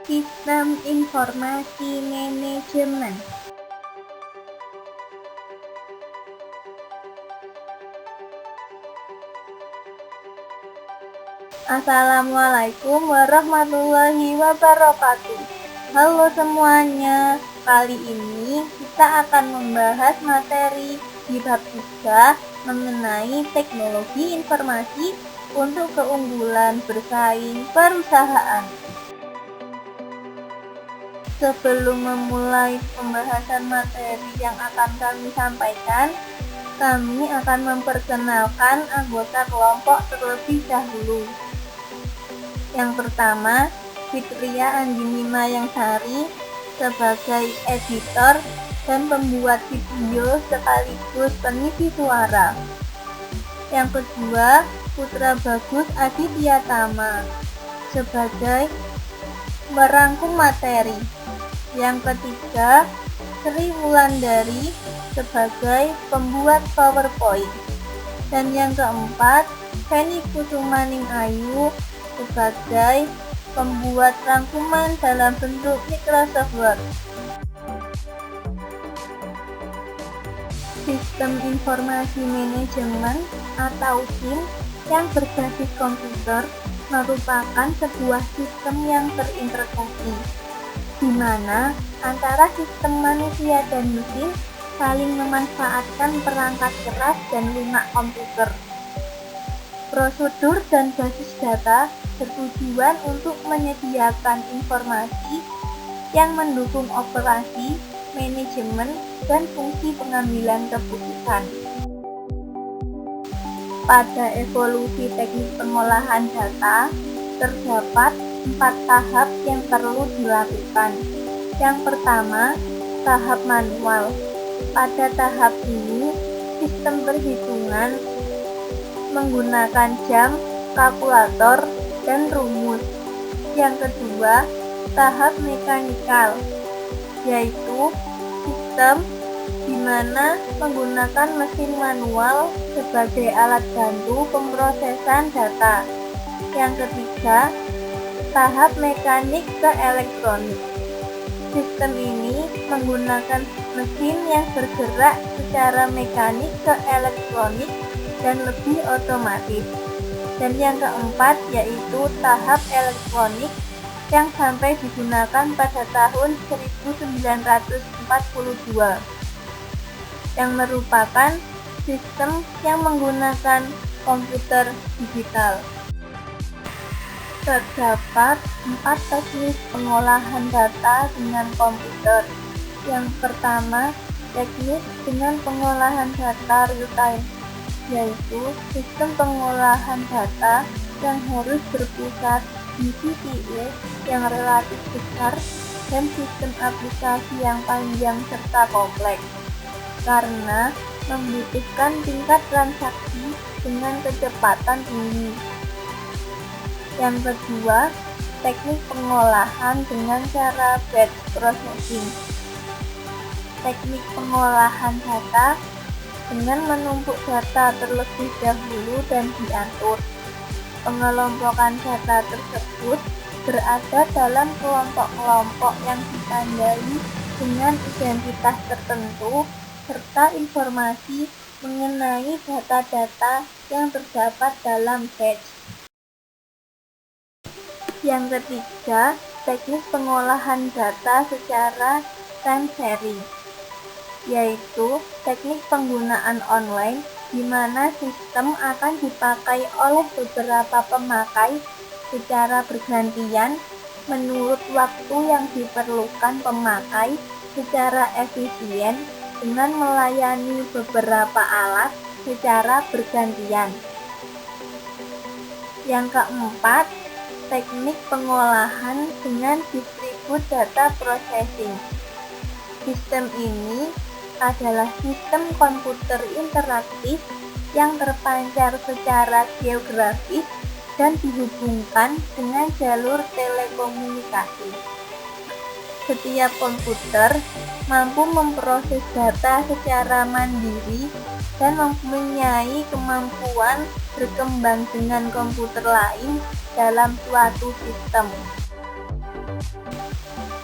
Sistem Informasi Manajemen. Assalamualaikum warahmatullahi wabarakatuh. Halo semuanya, kali ini kita akan membahas materi di bab 3 mengenai teknologi informasi untuk keunggulan bersaing perusahaan. Sebelum memulai pembahasan materi yang akan kami sampaikan, kami akan memperkenalkan anggota kelompok terlebih dahulu. Yang pertama, Fitria Anggini Mayangsari sebagai editor dan pembuat video sekaligus pengisi suara. Yang kedua, Putra Bagus Adityatama sebagai merangkum materi. Yang ketiga, Sri Wulandari sebagai pembuat PowerPoint. Dan yang keempat, Feni Kusumaning Ayu sebagai pembuat rangkuman dalam bentuk Microsoft Word. Sistem Informasi Manajemen atau SIM yang berbasis komputer merupakan sebuah sistem yang terintegrasi, di mana antara sistem manusia dan mesin saling memanfaatkan perangkat keras dan lunak komputer. Prosedur dan basis data bertujuan untuk menyediakan informasi yang mendukung operasi, manajemen, dan fungsi pengambilan keputusan. Pada evolusi teknik pengolahan data, terdapat 4 tahap yang perlu dilakukan. Yang pertama, tahap manual. Pada tahap ini, sistem perhitungan menggunakan jam, kalkulator, dan rumus. Yang kedua, tahap mekanikal, yaitu sistem di mana menggunakan mesin manual sebagai alat bantu pemrosesan data. Yang ketiga, tahap mekanik ke elektronik. Sistem ini menggunakan mesin yang bergerak secara mekanik ke elektronik dan lebih otomatis. Dan yang keempat yaitu tahap elektronik yang sampai digunakan pada tahun 1942, yang merupakan sistem yang menggunakan komputer digital. Terdapat 4 teknik pengolahan data dengan komputer. Yang pertama, teknik dengan pengolahan data real-time, yaitu sistem pengolahan data yang harus berpusat di CPU yang relatif besar dan sistem aplikasi yang panjang serta kompleks, karena membutuhkan tingkat transaksi dengan kecepatan tinggi. Yang kedua, teknik pengolahan dengan cara batch processing. Teknik pengolahan data dengan menumpuk data terlebih dahulu dan diatur. Pengelompokan data tersebut berada dalam kelompok-kelompok yang ditandai dengan identitas tertentu serta informasi mengenai data-data yang terdapat dalam batch. Yang ketiga, teknik pengolahan data secara time series, yaitu teknik penggunaan online di mana sistem akan dipakai oleh beberapa pemakai secara bergantian menurut waktu yang diperlukan pemakai secara efisien dengan melayani beberapa alat secara bergantian. Yang keempat, teknik pengolahan dengan distribute data processing. Sistem ini adalah sistem komputer interaktif yang terpancar secara geografis dan dihubungkan dengan jalur telekomunikasi. Setiap komputer mampu memproses data secara mandiri dan mempunyai kemampuan berkembang dengan komputer lain dalam suatu sistem.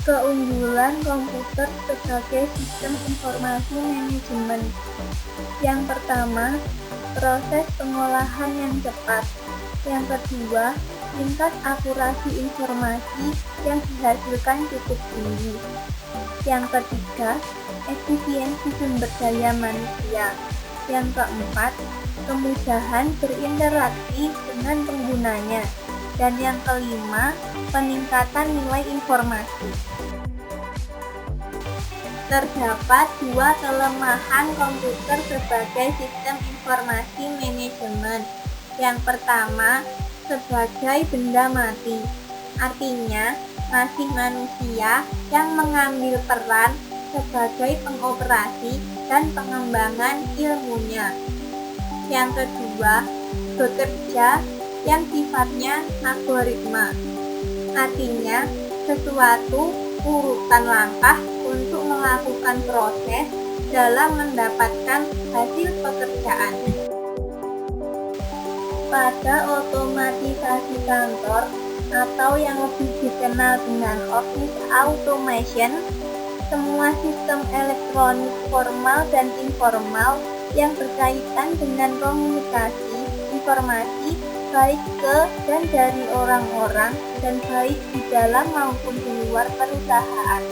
Keunggulan komputer sebagai sistem informasi manajemen. Yang pertama, proses pengolahan yang cepat. Yang kedua, tingkat akurasi informasi yang dihasilkan cukup tinggi. Yang ketiga, efisiensi sumber daya manusia. Yang keempat, kemudahan berinteraksi dengan penggunanya. Dan yang kelima, peningkatan nilai informasi. Terdapat dua kelemahan komputer sebagai sistem informasi manajemen. Yang pertama, sebagai benda mati. Artinya, masih manusia yang mengambil peran sebagai pengoperasi dan pengembangan ilmunya. Yang kedua, bekerja yang sifatnya algoritma, artinya sesuatu urutan langkah untuk melakukan proses dalam mendapatkan hasil pekerjaan. Pada otomatisasi kantor atau yang lebih dikenal dengan office automation, semua sistem elektronik formal dan informal yang berkaitan dengan komunikasi informasi baik ke dan dari orang-orang dan baik di dalam maupun di luar perusahaan.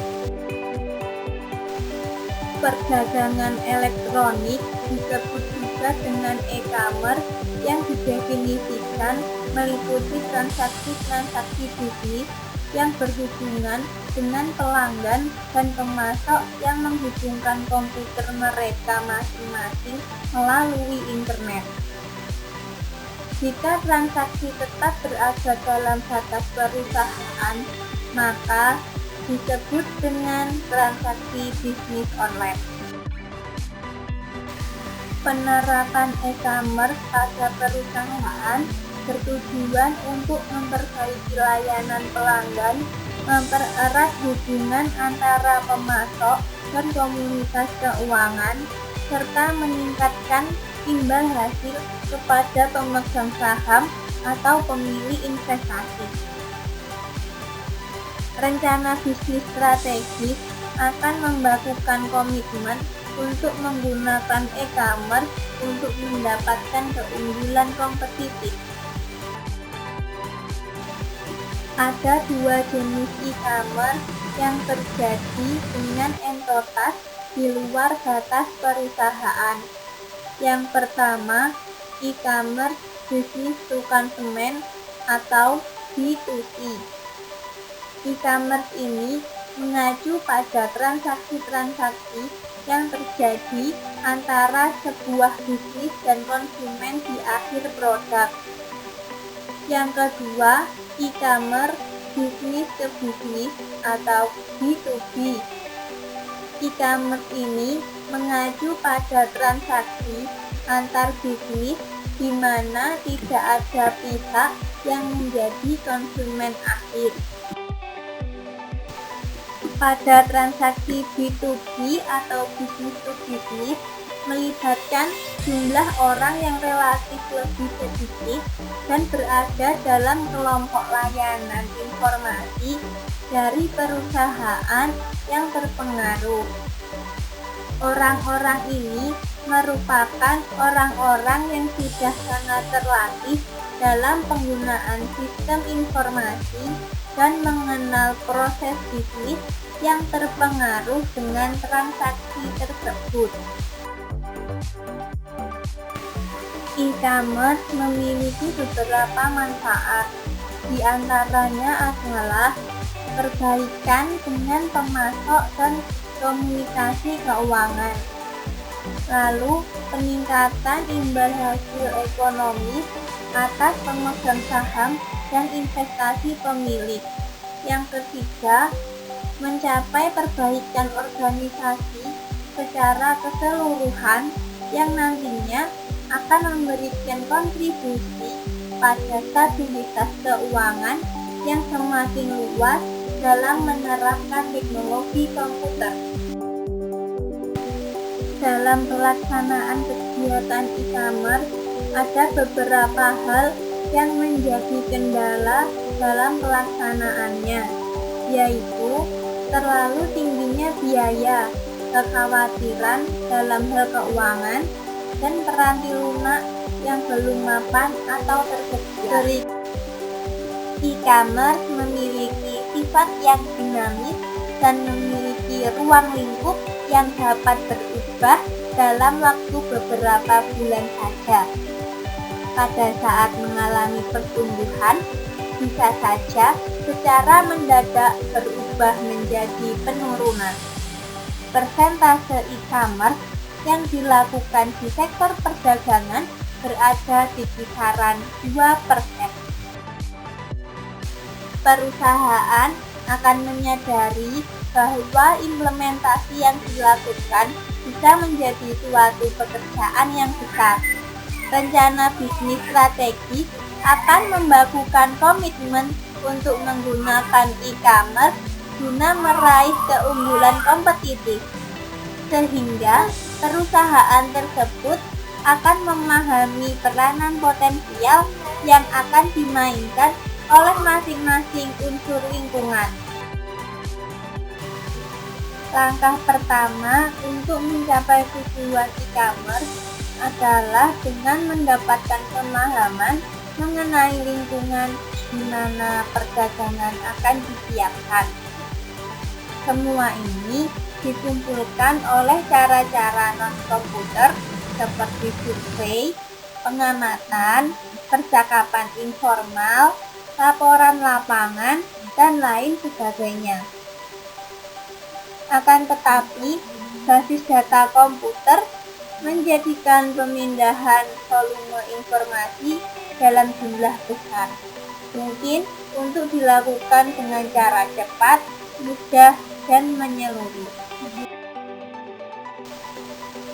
Perdagangan elektronik disebut juga dengan e-commerce yang didefinisikan meliputi transaksi-transaksi bisnis yang berhubungan dengan pelanggan dan pemasok yang menghubungkan komputer mereka masing-masing melalui internet. Jika transaksi tetap berada dalam batas perusahaan, maka disebut dengan transaksi bisnis online. Penerapan e-commerce pada perusahaan bertujuan untuk memperbaiki layanan pelanggan, mempererat hubungan antara pemasok dan komunitas keuangan, serta meningkatkan imbal hasil kepada pemegang saham atau pemilik investasi. Rencana bisnis strategis akan membakukan komitmen untuk menggunakan e-commerce untuk mendapatkan keunggulan kompetitif. Ada dua jenis e-commerce yang terjadi dengan entitas di luar batas perusahaan. Yang pertama, e-commerce business to consumer atau B2C. E-commerce ini mengacu pada transaksi-transaksi yang terjadi antara sebuah bisnis dan konsumen di akhir produk. Yang kedua, e-commerce business to business atau B2B. E-commerce ini mengacu pada transaksi antar bisnis di mana tidak ada pihak yang menjadi konsumen akhir. Pada transaksi B2B atau business to business melibatkan jumlah orang yang relatif lebih sedikit dan berada dalam kelompok layanan informasi dari perusahaan yang terpengaruh. Orang-orang ini merupakan orang-orang yang sudah sangat terlatih dalam penggunaan sistem informasi dan mengenal proses bisnis yang terpengaruh dengan transaksi tersebut. E-commerce memiliki beberapa manfaat, di antaranya adalah perbaikan dengan pemasok dan komunikasi keuangan, lalu peningkatan imbal hasil ekonomi atas pemegang saham dan investasi pemilik. Yang ketiga, mencapai perbaikan organisasi secara keseluruhan yang nantinya akan memberikan kontribusi pada stabilitas keuangan yang semakin luas dalam menerapkan teknologi komputer. Dalam pelaksanaan kegiatan e-commerce, ada beberapa hal yang menjadi kendala dalam pelaksanaannya, yaitu terlalu tingginya biaya, kekhawatiran dalam hal keuangan, dan peranti lunak yang belum mapan atau tersedia. E-commerce memiliki sifat yang dinamis dan memiliki ruang lingkup yang dapat berubah dalam waktu beberapa bulan saja. Pada saat mengalami pertumbuhan, bisa saja secara mendadak berubah menjadi penurunan. Persentase e-commerce yang dilakukan di sektor perdagangan berada di kisaran 2%. Perusahaan akan menyadari bahwa implementasi yang dilakukan bisa menjadi suatu pekerjaan yang besar. Rencana bisnis strategis akan membakukan komitmen untuk menggunakan e-commerce guna meraih keunggulan kompetitif, sehingga perusahaan tersebut akan memahami peranan potensial yang akan dimainkan oleh masing-masing unsur lingkungan. Langkah pertama untuk mencapai tujuan e-commerce adalah dengan mendapatkan pemahaman mengenai lingkungan di mana perdagangan akan disiapkan. Semua ini dikumpulkan oleh cara-cara non-komputer seperti survei, pengamatan, percakapan informal, laporan lapangan, dan lain sebagainya. Akan tetapi, basis data komputer menjadikan pemindahan volume informasi dalam jumlah besar mungkin untuk dilakukan dengan cara cepat, mudah, dan menyeluruh.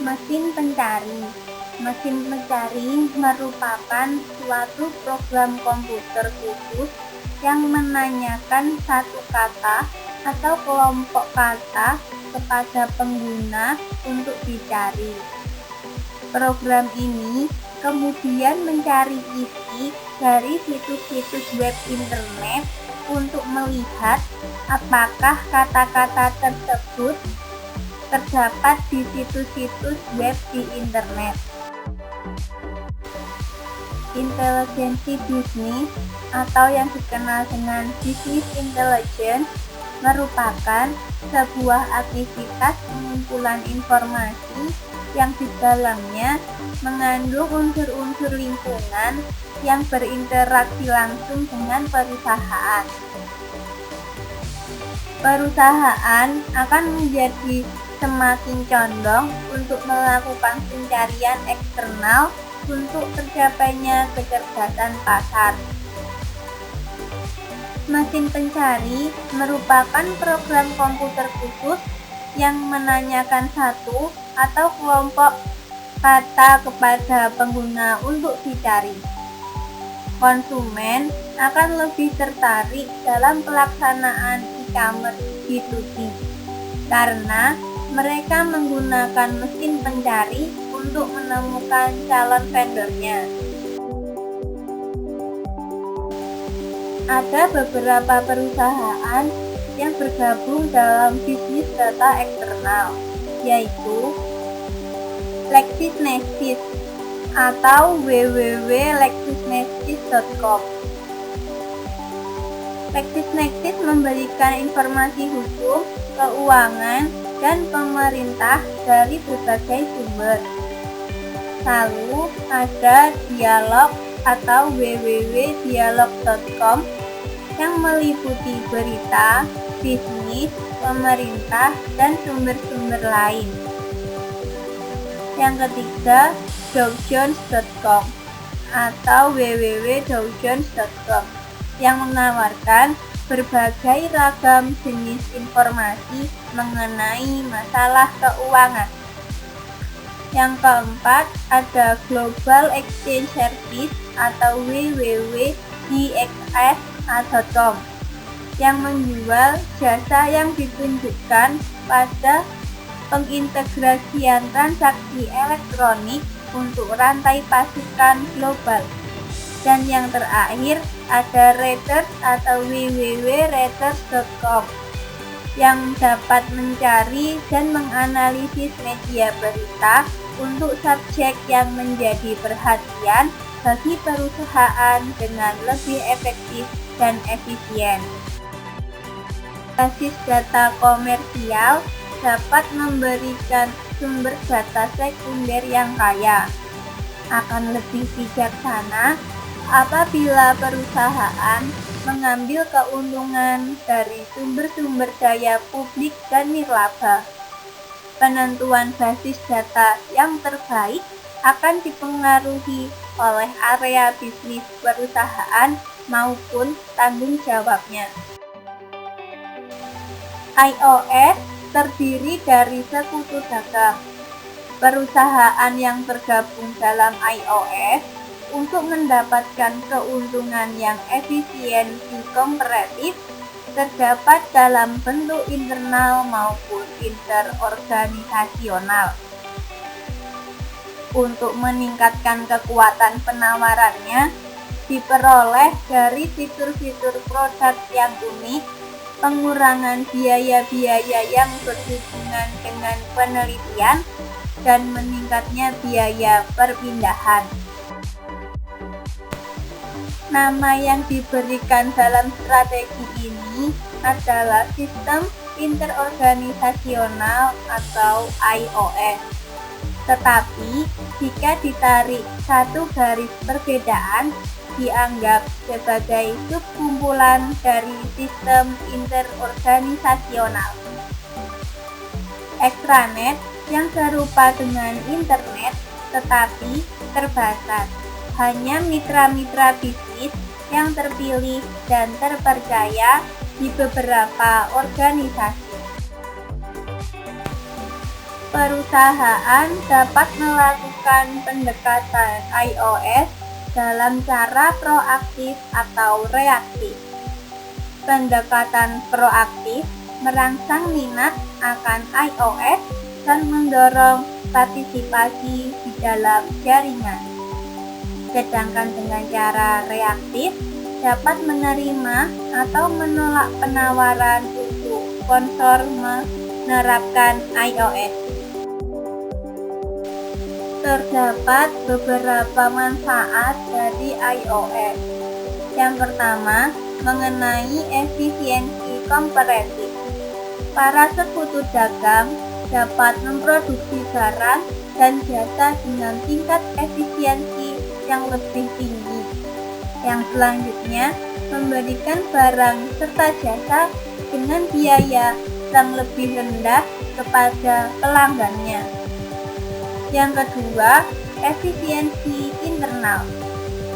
Mesin pencari. Mesin pencari merupakan suatu program komputer khusus yang menanyakan satu kata atau kelompok kata kepada pengguna untuk dicari. Program ini kemudian mencari isi dari situs-situs web internet untuk melihat apakah kata-kata tersebut terdapat di situs-situs web di internet. Intelijensi bisnis atau yang dikenal dengan business intelligence merupakan sebuah aktivitas pengumpulan informasi yang di dalamnya mengandung unsur-unsur lingkungan yang berinteraksi langsung dengan perusahaan. Perusahaan akan menjadi semakin condong untuk melakukan pencarian eksternal untuk tercapainya kecerdasan pasar. Mesin pencari merupakan program komputer khusus yang menanyakan satu atau kelompok kata kepada pengguna untuk dicari. Konsumen akan lebih tertarik dalam pelaksanaan e-commerce B2B karena mereka menggunakan mesin pencari untuk menemukan calon vendornya. Ada beberapa perusahaan yang bergabung dalam bisnis data eksternal, yaitu LexisNexis atau www.lexisnexis.com. LexisNexis memberikan informasi hukum, keuangan, dan pemerintah dari berbagai sumber. Lalu ada Dialog atau www.dialog.com yang meliputi berita, bisnis, pemerintah, dan sumber-sumber lain. Yang ketiga, dowjones.com atau www.dowjones.com yang menawarkan berbagai ragam jenis informasi mengenai masalah keuangan. Yang keempat, ada Global Exchange Service atau www.gxs.com yang menjual jasa yang ditunjukkan pada pengintegrasian transaksi elektronik untuk rantai pasokan global. Dan yang terakhir ada Reuters atau www.reuters.com yang dapat mencari dan menganalisis media berita untuk subjek yang menjadi perhatian bagi perusahaan dengan lebih efektif dan efisien. Basis data komersial dapat memberikan sumber data sekunder yang kaya. Akan lebih bijaksana apabila perusahaan mengambil keuntungan dari sumber-sumber daya publik dan nirlaba. Penentuan basis data yang terbaik akan dipengaruhi oleh area bisnis perusahaan maupun tanggung jawabnya. iOS terdiri dari sekutu dagang. Perusahaan yang tergabung dalam iOS untuk mendapatkan keuntungan yang efisiensi komparatif terdapat dalam bentuk internal maupun interorganisasional. Untuk meningkatkan kekuatan penawarannya, diperoleh dari fitur-fitur produk yang unik, pengurangan biaya-biaya yang berhubungan dengan penelitian, dan meningkatnya biaya perpindahan. Nama yang diberikan dalam strategi ini adalah Sistem Interorganisasional atau iOS. Tetapi, jika ditarik satu garis perbedaan, dianggap sebagai subkumpulan dari sistem interorganisasional. Extranet yang serupa dengan internet tetapi terbatas. Hanya mitra-mitra bisnis yang terpilih dan terpercaya di beberapa organisasi. Perusahaan dapat melakukan pendekatan iOS dalam cara proaktif atau reaktif. Pendekatan proaktif merangsang minat akan iOS dan mendorong partisipasi di dalam jaringan. Sedangkan dengan cara reaktif dapat menerima atau menolak penawaran untuk sponsor menerapkan iOS. Terdapat beberapa manfaat dari iOS. Yang pertama, mengenai efisiensi komparatif. Para sekutu dagang dapat memproduksi barang dan jasa dengan tingkat efisiensi yang lebih tinggi. Yang selanjutnya, memberikan barang serta jasa dengan biaya yang lebih rendah kepada pelanggannya. Yang kedua, efisiensi internal.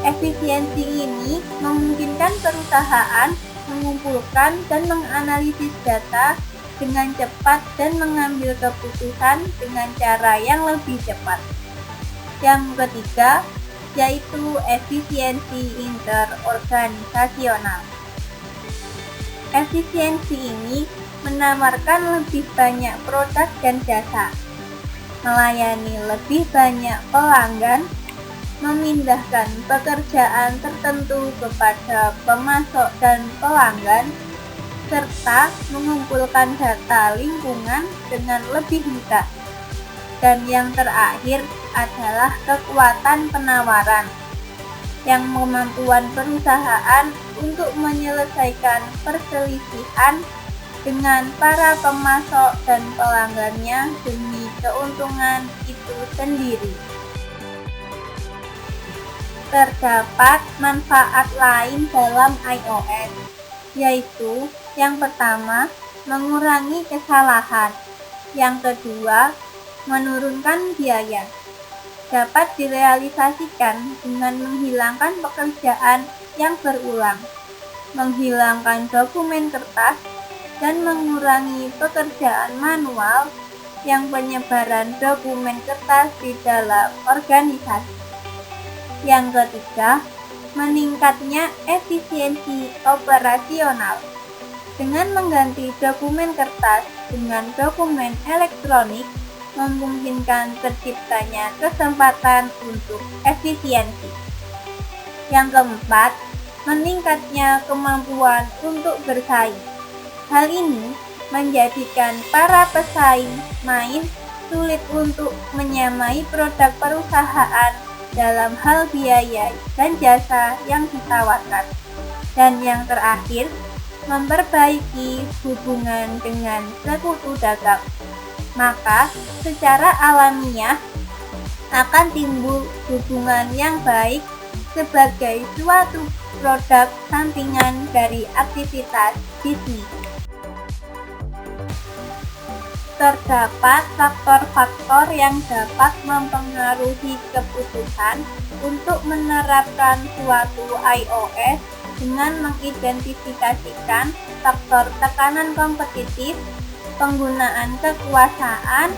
Efisiensi ini memungkinkan perusahaan mengumpulkan dan menganalisis data dengan cepat dan mengambil keputusan dengan cara yang lebih cepat. Yang ketiga, yaitu efisiensi interorganisasional. Efisiensi ini menawarkan lebih banyak produk dan jasa, melayani lebih banyak pelanggan, memindahkan pekerjaan tertentu kepada pemasok dan pelanggan, serta mengumpulkan data lingkungan dengan lebih mudah. Dan yang terakhir adalah kekuatan penawaran, yang kemampuan perusahaan untuk menyelesaikan perselisihan dengan para pemasok dan pelanggannya demi keuntungan itu sendiri. Terdapat manfaat lain dalam iOS, yaitu yang pertama, mengurangi kesalahan. Yang kedua, menurunkan biaya. Dapat direalisasikan dengan menghilangkan pekerjaan yang berulang, menghilangkan dokumen kertas, dan mengurangi pekerjaan manual yang penyebaran dokumen kertas di dalam organisasi. Yang ketiga, meningkatnya efisiensi operasional. Dengan mengganti dokumen kertas dengan dokumen elektronik, memungkinkan terciptanya kesempatan untuk efisiensi. Yang keempat, meningkatnya kemampuan untuk bersaing. Hal ini menjadikan para pesaing main sulit untuk menyamai produk perusahaan dalam hal biaya dan jasa yang ditawarkan. Dan yang terakhir, memperbaiki hubungan dengan sekutu dagang. Maka secara alamiah akan timbul hubungan yang baik sebagai suatu produk sampingan dari aktivitas bisnis. Terdapat faktor-faktor yang dapat mempengaruhi keputusan untuk menerapkan suatu iOS dengan mengidentifikasikan faktor tekanan kompetitif, penggunaan kekuasaan,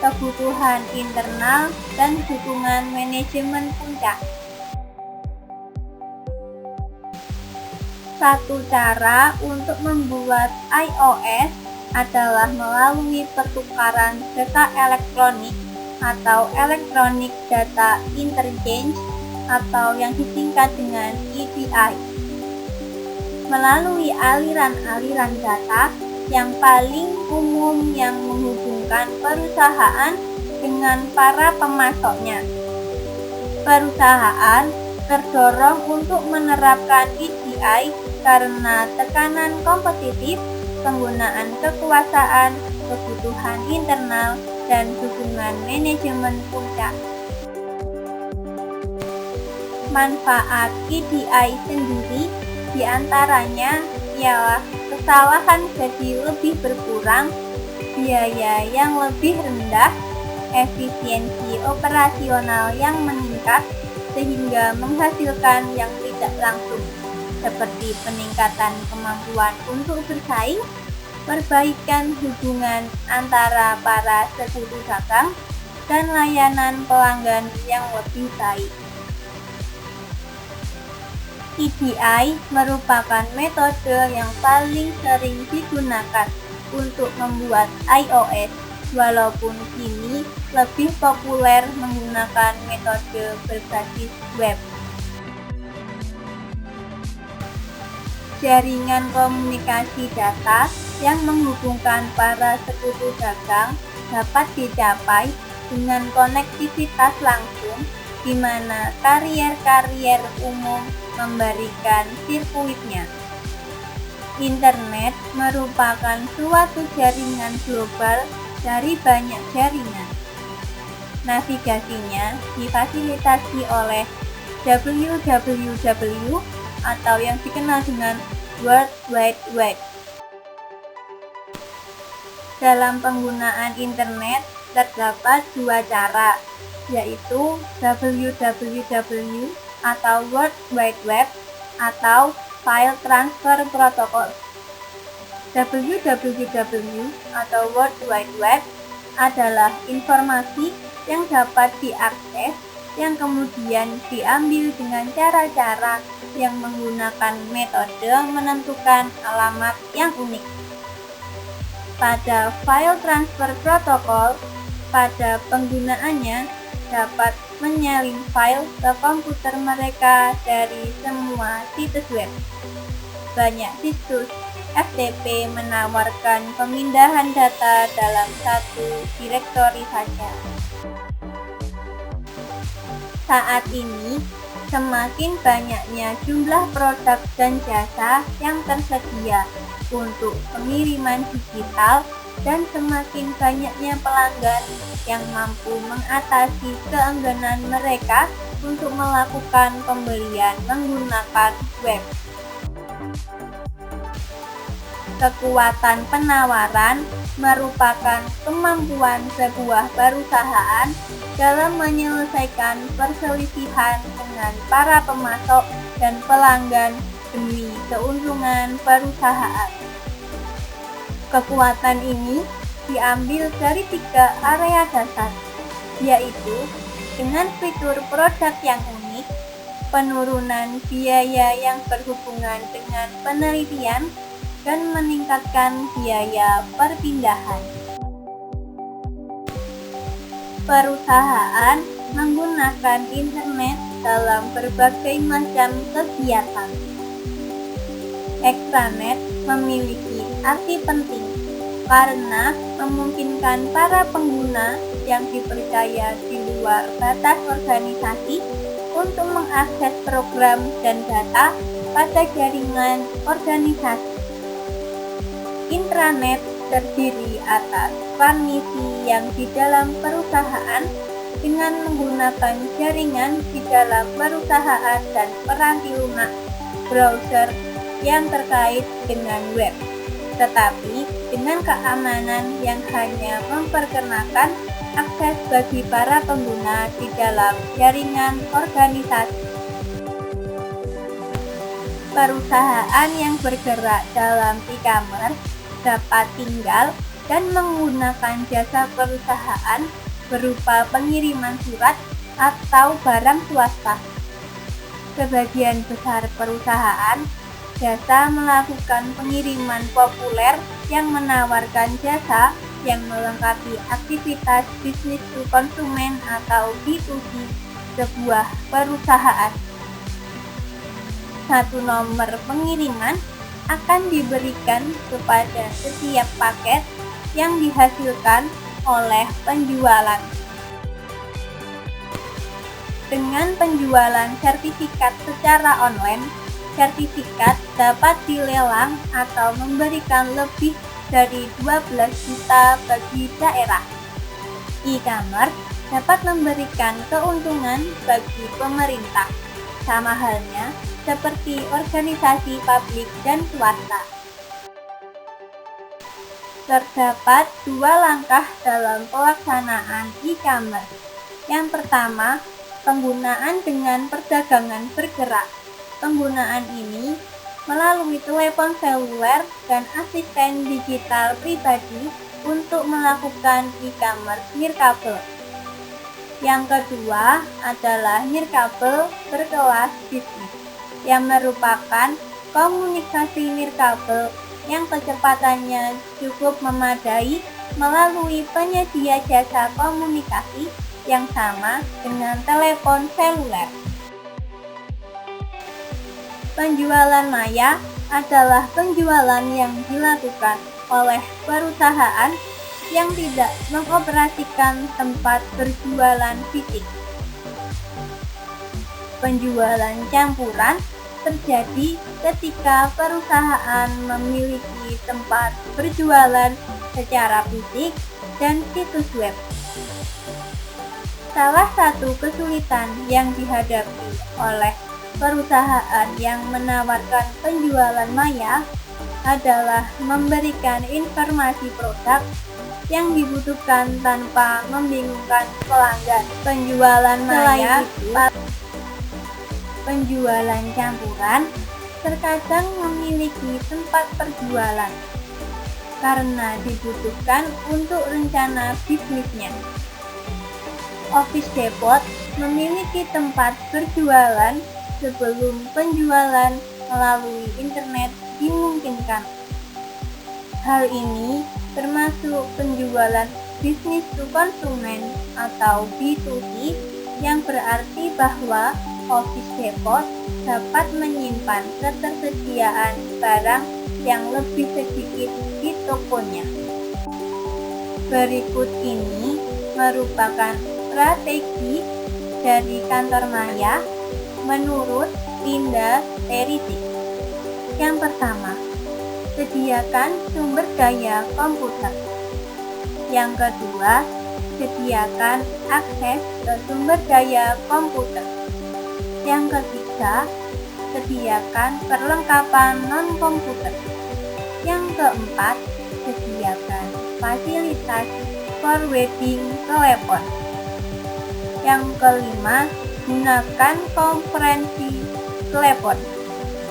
kebutuhan internal, dan dukungan manajemen puncak. Satu cara untuk membuat iOS adalah melalui pertukaran data elektronik atau Electronic Data Interchange atau yang disingkat dengan EDI. Melalui aliran-aliran data yang paling umum yang menghubungkan perusahaan dengan para pemasoknya. Perusahaan terdorong untuk menerapkan EDI karena tekanan kompetitif, penggunaan kekuasaan, kebutuhan internal, dan dukungan manajemen puncak. Manfaat EDI sendiri diantaranya ialah kesalahan jadi lebih berkurang, biaya yang lebih rendah, efisiensi operasional yang meningkat, sehingga menghasilkan yang tidak langsung, seperti peningkatan kemampuan untuk bersaing, perbaikan hubungan antara para sekutu dagang, dan layanan pelanggan yang lebih baik. EDI merupakan metode yang paling sering digunakan untuk membuat iOS, walaupun kini lebih populer menggunakan metode berbasis web. Jaringan komunikasi data yang menghubungkan para sekutu dagang dapat dicapai dengan konektivitas langsung, di mana karier-karier umum memberikan sirkuitnya. Internet merupakan suatu jaringan global dari banyak jaringan. Navigasinya difasilitasi oleh www atau yang dikenal dengan World Wide Web. Dalam penggunaan internet terdapat dua cara, yaitu www atau World Wide Web atau File Transfer Protocol. www atau World Wide Web adalah informasi yang dapat diakses yang kemudian diambil dengan cara-cara yang menggunakan metode menentukan alamat yang unik. Pada File Transfer Protocol, pada penggunaannya dapat menyalin file ke komputer mereka dari semua situs web. Banyak situs FTP menawarkan pemindahan data dalam satu direktori saja. Saat ini, semakin banyaknya jumlah produk dan jasa yang tersedia untuk pengiriman digital dan semakin banyaknya pelanggan yang mampu mengatasi keengganan mereka untuk melakukan pembelian menggunakan web. Kekuatan penawaran merupakan kemampuan sebuah perusahaan dalam menyelesaikan perselisihan dengan para pemasok dan pelanggan demi keuntungan perusahaan. Kekuatan ini diambil dari tiga area dasar, yaitu dengan fitur produk yang unik, penurunan biaya yang berhubungan dengan penelitian, dan meningkatkan biaya perpindahan. Perusahaan menggunakan internet dalam berbagai macam kegiatan. Extranet memiliki arti penting karena memungkinkan para pengguna yang dipercaya di luar batas organisasi untuk mengakses program dan data pada jaringan organisasi. Intranet terdiri atas permisi yang di dalam perusahaan dengan menggunakan jaringan di dalam perusahaan dan peranti lunak browser yang terkait dengan web, tetapi dengan keamanan yang hanya memperkenalkan akses bagi para pengguna di dalam jaringan organisasi. Perusahaan yang bergerak dalam e-commerce dapat tinggal dan menggunakan jasa perusahaan berupa pengiriman surat atau barang swasta. Sebagian besar perusahaan jasa melakukan pengiriman populer yang menawarkan jasa yang melengkapi aktivitas bisnis to konsumen atau B2C sebuah perusahaan. Satu nomor pengiriman akan diberikan kepada setiap paket yang dihasilkan oleh penjualan. Dengan penjualan sertifikat secara online, sertifikat dapat dilelang atau memberikan lebih dari 12 juta bagi daerah. E-commerce dapat memberikan keuntungan bagi pemerintah, sama halnya seperti organisasi publik dan swasta. Terdapat dua langkah dalam pelaksanaan e-commerce. Yang pertama, penggunaan dengan perdagangan bergerak. Penggunaan ini melalui telepon seluler dan asisten digital pribadi untuk melakukan e-commerce nirkabel. Yang kedua adalah nirkabel berkelas bisnis, yang merupakan komunikasi nirkabel yang kecepatannya cukup memadai melalui penyedia jasa komunikasi yang sama dengan telepon seluler. Penjualan maya adalah penjualan yang dilakukan oleh perusahaan yang tidak mengoperasikan tempat berjualan fisik. Penjualan campuran terjadi ketika perusahaan memiliki tempat berjualan secara fisik dan situs web. Salah satu kesulitan yang dihadapi oleh perusahaan yang menawarkan penjualan maya adalah memberikan informasi produk yang dibutuhkan tanpa membingungkan pelanggan. Penjualan maya, penjualan campuran terkadang memiliki tempat perjualan karena dibutuhkan untuk rencana bisnisnya. Office Depot memiliki tempat berjualan sebelum penjualan melalui internet dimungkinkan. Hal ini termasuk penjualan bisnis to konsumen atau B2C, yang berarti bahwa Office Depot dapat menyimpan ketersediaan barang yang lebih sedikit di tokonya. Berikut ini merupakan strategi dari kantor maya menurut Linda Terisi. Yang pertama, sediakan sumber daya komputer. Yang kedua, sediakan akses ke sumber daya komputer. Yang ketiga, sediakan perlengkapan non-komputer. Yang keempat, sediakan fasilitas forwarding telepon. Yang kelima, gunakan konferensi telepon.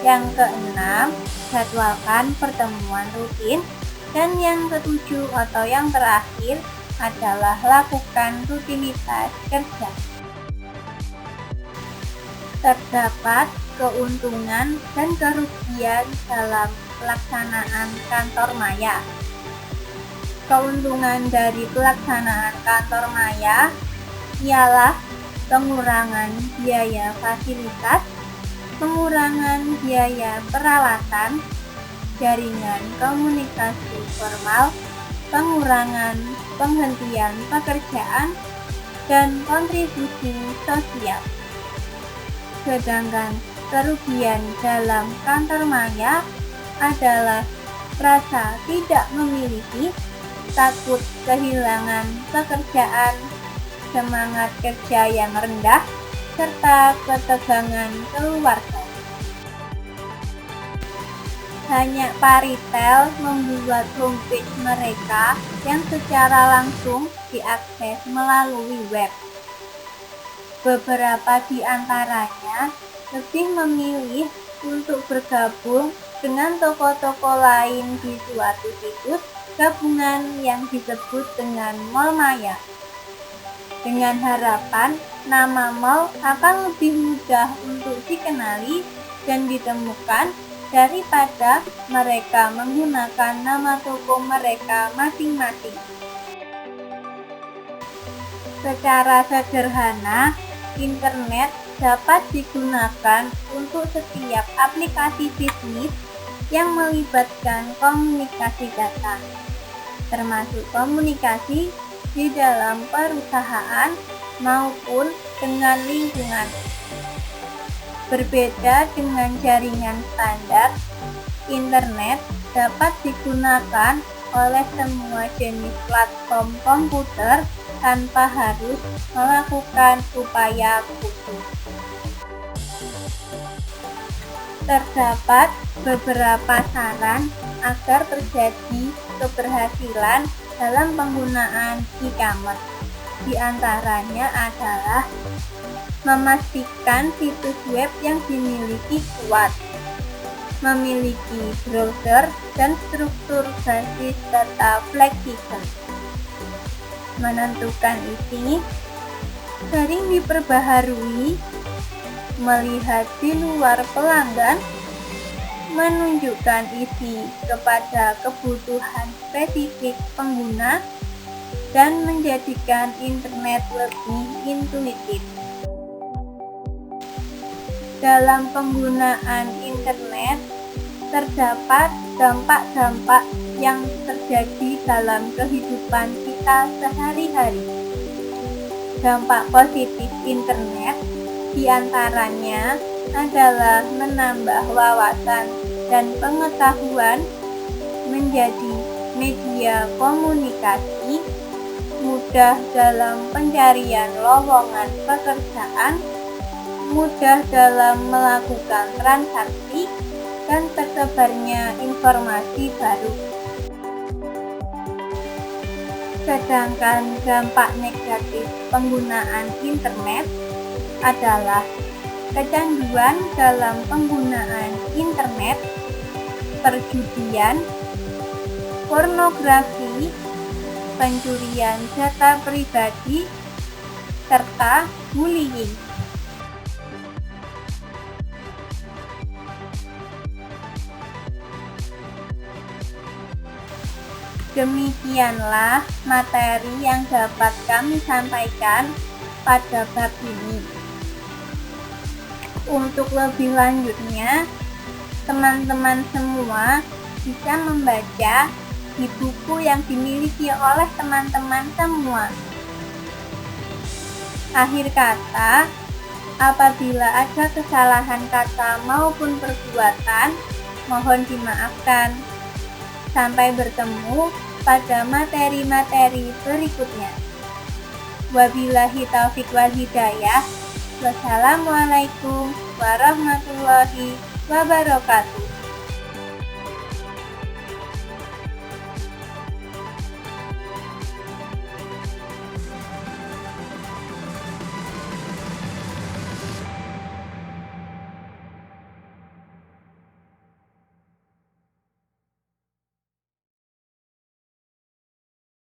Yang keenam, jadwalkan pertemuan rutin. Dan yang ketujuh atau yang terakhir adalah lakukan rutinitas kerja. Terdapat keuntungan dan kerugian dalam pelaksanaan kantor maya. Keuntungan dari pelaksanaan kantor maya ialah pengurangan biaya fasilitas, pengurangan biaya peralatan, jaringan komunikasi formal, pengurangan penghentian pekerjaan, dan kontribusi sosial. Sedangkan kerugian dalam kantor maya adalah rasa tidak memiliki, takut kehilangan pekerjaan, semangat kerja yang rendah, serta ketegangan keluarga. Hanya Paritel membuat homepage mereka yang secara langsung diakses melalui web. Beberapa di antaranya lebih memilih untuk bergabung dengan toko-toko lain di suatu situs gabungan yang disebut dengan Mall Maya, dengan harapan nama mall akan lebih mudah untuk dikenali dan ditemukan daripada mereka menggunakan nama toko mereka masing-masing. Secara sederhana, internet dapat digunakan untuk setiap aplikasi bisnis yang melibatkan komunikasi data, termasuk komunikasi di dalam perusahaan maupun dengan lingkungan. Berbeda dengan jaringan standar, internet dapat digunakan oleh semua jenis platform komputer tanpa harus melakukan upaya khusus. Terdapat beberapa saran agar terjadi keberhasilan dalam penggunaan e-commerce. Di antaranya adalah memastikan situs web yang dimiliki kuat, memiliki browser dan struktur basis data fleksibel, menentukan isi, sering diperbaharui, melihat di luar pelanggan, menunjukkan isi kepada kebutuhan spesifik pengguna, dan menjadikan internet lebih intuitif. Dalam penggunaan internet, terdapat dampak-dampak yang terjadi dalam kehidupan kita sehari-hari. Dampak positif internet diantaranya adalah menambah wawasan dan pengetahuan, menjadi media komunikasi, mudah dalam pencarian lowongan pekerjaan, mudah dalam melakukan transaksi, dan tersebarnya informasi baru. Sedangkan dampak negatif penggunaan internet adalah kecanduan dalam penggunaan internet, perjudian, pornografi, pencurian data pribadi, serta bullying. Demikianlah materi yang dapat kami sampaikan pada bab ini. Untuk lebih lanjutnya, teman-teman semua bisa membaca di buku yang dimiliki oleh teman-teman semua. Akhir kata, apabila ada kesalahan kata maupun perbuatan, mohon dimaafkan. Sampai bertemu pada materi-materi berikutnya. Wabillahi taufiq wal hidayah. Wassalamualaikum warahmatullahi wabarakatuh.